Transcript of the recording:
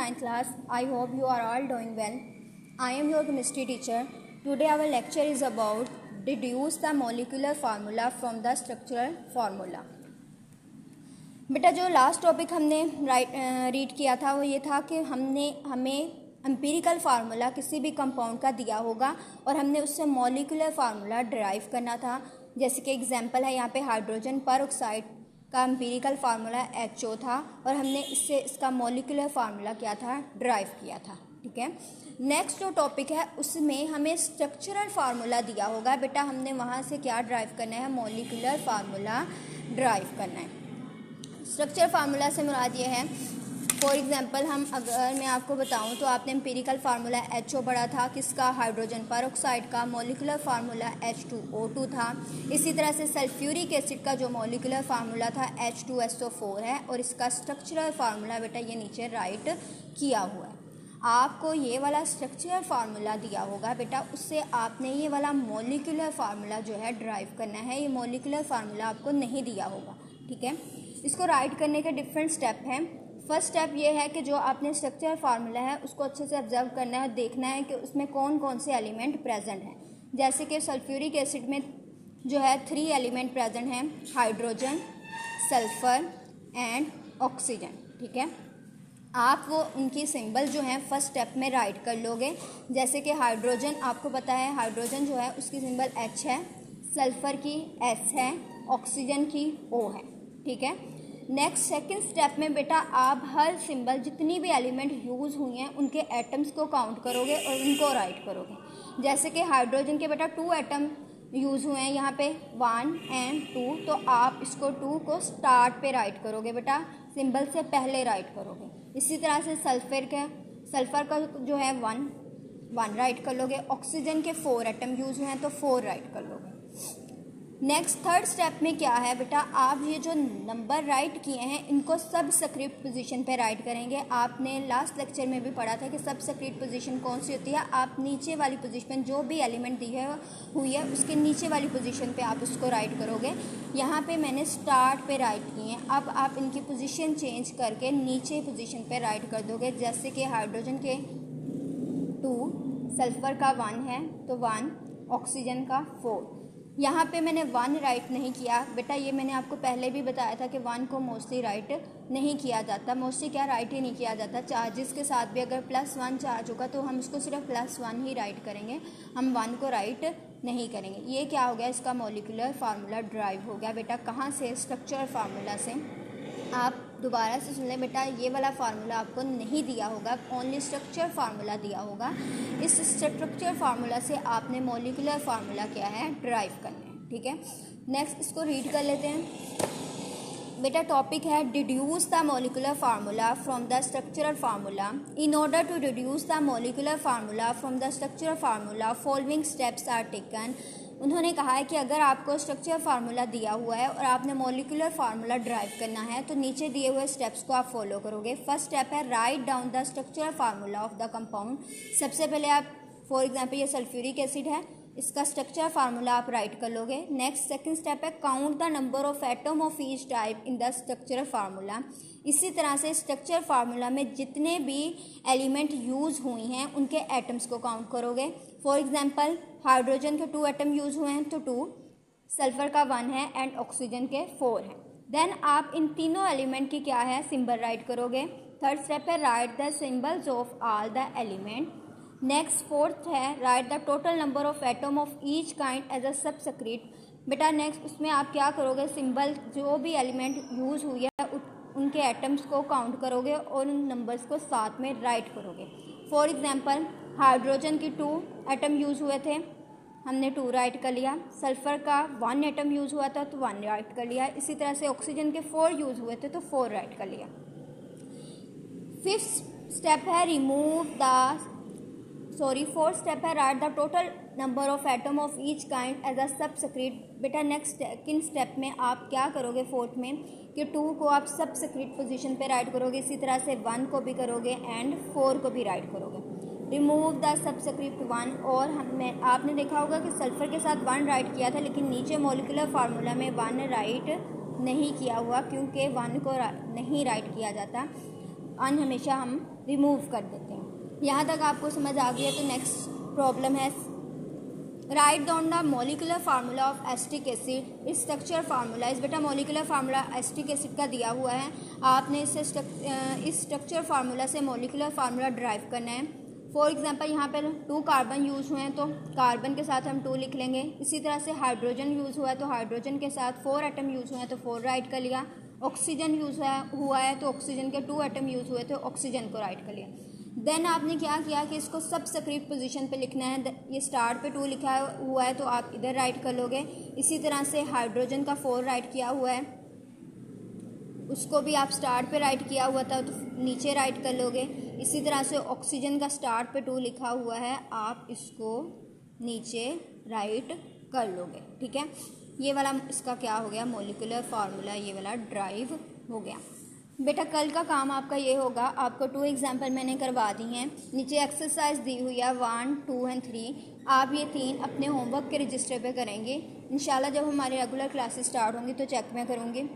9th class. I hope you are all doing well. I am your chemistry teacher. Today our lecture is about deduce the molecular formula from the structural formula. बेटा जो last topic हमने read किया था वो ये था कि हमें एम्पिरिकल फार्मूला किसी भी कंपाउंड का दिया होगा और हमने उससे मॉलिक्यूलर फार्मूला डिराइव करना था. जैसे कि एग्जांपल है यहाँ पे हाइड्रोजन पर ऑक्साइड का एम्पिरिकल फार्मूला HO था और हमने इसका मॉलिक्यूलर फार्मूला क्या था, डिराइव किया था. ठीक है. नेक्स्ट जो टॉपिक है उसमें हमें स्ट्रक्चरल फार्मूला दिया होगा. बेटा हमने वहाँ से क्या डिराइव करना है, मॉलिक्यूलर फार्मूला डिराइव करना है. स्ट्रक्चर फार्मूला से मुराद ये है, फॉर एग्जांपल अगर मैं आपको बताऊं तो आपने एम्पिरिकल फार्मूला HO पढ़ा था किसका, हाइड्रोजन पर ऑक्साइड का. मॉलिक्यूलर फार्मूला H2O2 था. इसी तरह से सल्फ्यूरिक एसिड का जो मॉलिक्यूलर फार्मूला था H2SO4 है और इसका स्ट्रक्चरल फार्मूला बेटा ये नीचे राइट किया हुआ है. आपको ये वाला स्ट्रक्चरल फार्मूला दिया होगा बेटा, उससे आपने ये वाला मॉलिक्यूलर फार्मूला जो है डिराइव करना है. ये मॉलिक्यूलर फार्मूला आपको नहीं दिया होगा. ठीक है. इसको राइट करने के डिफरेंट स्टेप हैं. फर्स्ट स्टेप ये है कि जो आपने स्ट्रक्चरल फार्मूला है उसको अच्छे से ऑब्जर्व करना है, देखना है कि उसमें कौन कौन से एलिमेंट प्रेजेंट हैं. जैसे कि सल्फ्यूरिक एसिड में जो है 3 एलिमेंट प्रेजेंट हैं, हाइड्रोजन, सल्फर एंड ऑक्सीजन. ठीक है. आप वो उनकी सिंबल जो है फर्स्ट स्टेप में राइट कर लोगे. जैसे कि हाइड्रोजन आपको पता है, हाइड्रोजन जो है उसकी सिंबल H है, सल्फर की S है, ऑक्सीजन की O है. ठीक है. नेक्स्ट सेकंड स्टेप में बेटा आप हर सिंबल जितनी भी एलिमेंट यूज़ हुई हैं उनके एटम्स को काउंट करोगे और उनको राइट करोगे. जैसे कि हाइड्रोजन के बेटा 2 एटम यूज़ हुए हैं यहाँ पे 1 एंड 2, तो आप इसको 2 को स्टार्ट पे राइट करोगे बेटा, सिंबल से पहले राइट करोगे. इसी तरह से सल्फर का जो है 1 राइट कर लोगे. ऑक्सीजन के 4 एटम यूज़ हुए हैं तो 4 राइट कर लोगे. नेक्स्ट थर्ड स्टेप में क्या है बेटा, आप ये जो नंबर राइट किए हैं इनको सब स्क्रिप्ट पोजीशन पे राइट करेंगे. आपने लास्ट लेक्चर में भी पढ़ा था कि सब स्क्रिप्ट पोजीशन कौन सी होती है. आप नीचे वाली पोजीशन जो भी एलिमेंट दी हुई है उसके नीचे वाली पोजीशन पे आप उसको राइट करोगे. यहाँ पे मैंने स्टार्ट पे राइट किए हैं. अब आप इनकी पोजीशन चेंज करके नीचे पोजीशन पे राइट कर दोगे. जैसे कि हाइड्रोजन के 2, सल्फर का 1 है तो 1, ऑक्सीजन का 4. यहाँ पे मैंने 1 राइट नहीं किया बेटा, ये मैंने आपको पहले भी बताया था कि 1 को मोस्टली राइट नहीं किया जाता. मोस्टली क्या राइट ही नहीं किया जाता. चार्जेस के साथ भी अगर +1 चार्ज होगा तो हम उसको सिर्फ +1 ही राइट करेंगे, हम 1 को राइट नहीं करेंगे. ये क्या हो गया, इसका मॉलिक्यूलर फार्मूला ड्राइव हो गया बेटा. कहाँ से, स्ट्रक्चरल फार्मूला से. आप दोबारा से सुन लें बेटा, ये वाला फार्मूला आपको नहीं दिया होगा, ओनली स्ट्रक्चर फार्मूला दिया होगा. इस स्ट्रक्चर फार्मूला से आपने मॉलिक्यूलर फार्मूला क्या है, ड्राइव करना है. ठीक है. नेक्स्ट इसको रीड कर लेते हैं बेटा. टॉपिक है deduce the molecular formula from the structural formula. In order to deduce the molecular formula from the structural formula following steps are taken. उन्होंने कहा है कि अगर आपको स्ट्रक्चर फार्मूला दिया हुआ है और आपने मॉलिक्यूलर फार्मूला ड्राइव करना है तो नीचे दिए हुए स्टेप्स को आप फॉलो करोगे. फर्स्ट स्टेप है write down the structural formula of the compound. सबसे पहले आप फॉर एग्जांपल ये सल्फ्यूरिक एसिड है, इसका स्ट्रक्चर फार्मूला आप राइट कर लोगे. नेक्स्ट सेकंड स्टेप है count the number of atom of each type in the structural formula. इसी तरह से स्ट्रक्चर फार्मूला में जितने भी एलिमेंट यूज़ हुई हैं उनके एटम्स को काउंट करोगे. फॉर एग्जांपल हाइड्रोजन के 2 एटम यूज़ हुए हैं तो 2, सल्फर का 1 है एंड ऑक्सीजन के 4 हैं. देन आप इन तीनों एलिमेंट की क्या है, सिंबल राइट करोगे. थर्ड स्टेप है write the symbols of all the element. Next fourth है write the total number of atom of each kind as a subscript. बेटा नेक्स्ट उसमें आप क्या करोगे, सिंबल जो भी एलिमेंट यूज़ हुई है उनके एटम्स को काउंट करोगे और उन नंबर्स को साथ में राइट करोगे. फॉर एग्जांपल हाइड्रोजन की 2 एटम यूज़ हुए थे, हमने 2 राइट कर लिया. सल्फर का 1 एटम यूज़ हुआ था तो 1 राइट कर लिया. इसी तरह से ऑक्सीजन के 4 यूज़ हुए थे तो 4 राइट कर लिया. फोर्थ स्टेप है write the total number of atom of each kind as a subscript. बेटा नेक्स्ट सेकंड स्टेप में आप क्या करोगे, फोर्थ में कि 2 को आप सबस्क्रिप्ट पोजीशन पे राइट करोगे. इसी तरह से 1 को भी करोगे एंड 4 को भी राइट करोगे. Remove the subscript 1. और आपने देखा होगा कि सल्फर के साथ 1 राइट किया था लेकिन नीचे मॉलिक्यूलर फार्मूला में 1 राइट नहीं किया हुआ क्योंकि 1 को नहीं राइट किया जाता. अन हमेशा हम रिमूव कर देते हैं। यहाँ तक आपको समझ आ गई है। तो नेक्स्ट प्रॉब्लम है, write down the molecular formula of acetic acid. इस स्ट्रक्चर फार्मूला, इस बेटा मोलिकुलर फार्मूला एसिटिक एसिड का दिया हुआ है, आपने इस स्ट्रक्चर फार्मूला से मोलिकुलर फार्मूला ड्राइव करना है। फॉर एग्जांपल यहाँ पर 2 कार्बन यूज़ हुए हैं तो कार्बन के साथ हम 2 लिख लेंगे। इसी तरह से हाइड्रोजन यूज़ हुआ है तो हाइड्रोजन के साथ 4 एटम यूज़ हुए हैं तो 4 राइट कर लिया। ऑक्सीजन यूज़ हुआ है तो ऑक्सीजन के 2 एटम यूज़ हुए तो ऑक्सीजन को राइट कर लिया। देन आपने क्या किया कि इसको सबस्क्रिप्ट पोजीशन पे लिखना है। ये स्टार पे 2 लिखा हुआ है तो आप इधर राइट कर लोगे। इसी तरह से हाइड्रोजन का 4 राइट किया हुआ है, उसको भी आप स्टार पे राइट किया हुआ था तो नीचे राइट कर लोगे। इसी तरह से ऑक्सीजन का स्टार पे 2 लिखा हुआ है, आप इसको नीचे राइट कर लोगे। ठीक है, ये वाला इसका क्या हो गया, मोलिकुलर फार्मूला ये वाला ड्राइव हो गया। बेटा कल का काम आपका ये होगा, आपको 2 एग्जाम्पल मैंने करवा दी हैं, नीचे एक्सरसाइज दी हुई है 1, 2 एंड 3। आप ये 3 अपने होमवर्क के रजिस्टर पे करेंगे। इंशाल्लाह जब हमारे रेगुलर क्लासेस स्टार्ट होंगी तो चेक में करूँगी।